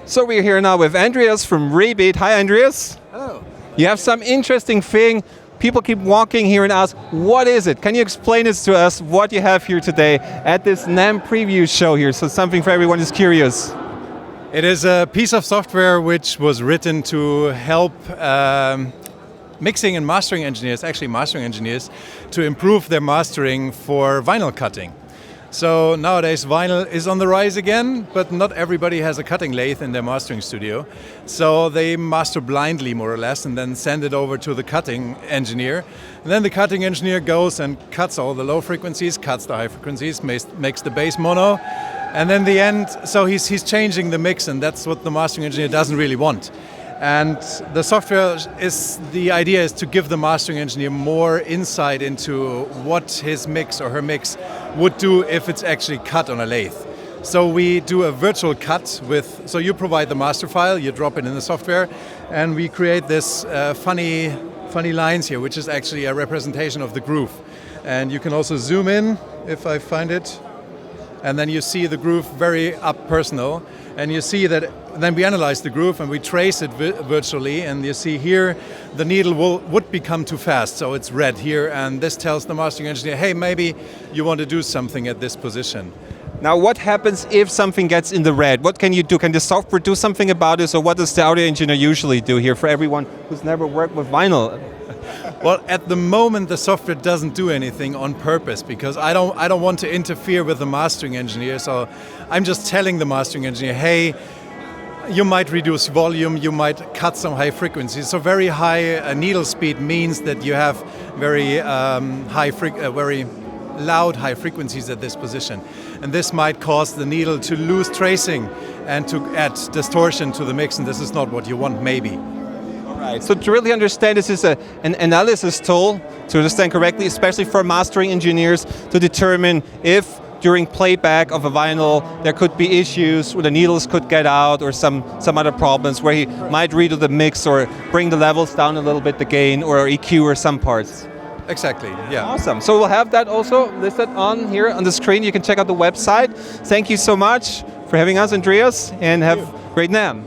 So we're here now with Andreas from Rebeat. Hi, Andreas. Hello. You have some interesting thing. People keep walking here and ask, what is it? Can you explain this to us, what you have here today at this NAMM preview show here? So something for everyone who's curious. It is a piece of software which was written to help mixing and mastering engineers, actually mastering engineers, to improve their mastering for vinyl cutting. So nowadays vinyl is on the rise again, but not everybody has a cutting lathe in their mastering studio. So they master blindly, more or less, and then send it over to the cutting engineer. And then the cutting engineer goes and cuts all the low frequencies, cuts the high frequencies, makes the bass mono. And then the end, so he's changing the mix, and that's what the mastering engineer doesn't really want. And the software the idea is to give the mastering engineer more insight into what his mix or her mix would do if it's actually cut on a lathe. So we do a virtual cut so you provide the master file, you drop it in the software, and we create this funny lines here, which is actually a representation of the groove. And you can also zoom in, if I find it, and then you see the groove very up personal, and you see that then we analyze the groove and we trace it virtually, and you see here the needle would become too fast, so it's red here, and this tells the mastering engineer, hey, maybe you want to do something at this position. Now what happens if something gets in the red? What can you do? Can the software do something about it? So what does the audio engineer usually do here for everyone who's never worked with vinyl? Well, at the moment the software doesn't do anything on purpose, because I don't want to interfere with the mastering engineer. So I'm just telling the mastering engineer, hey, you might reduce volume, you might cut some high frequencies. So very high needle speed means that you have very very loud high frequencies at this position, and this might cause the needle to lose tracing and to add distortion to the mix, and this is not what you want, maybe. Right. So to really understand, this is an analysis tool to understand correctly, especially for mastering engineers, to determine if during playback of a vinyl there could be issues where the needles could get out, or some other problems where he might redo the mix or bring the levels down a little bit, the gain or EQ or some parts. Exactly, yeah. Awesome. So we'll have that also listed on here on the screen. You can check out the website. Thank you so much for having us, Andreas, and have great NAMM.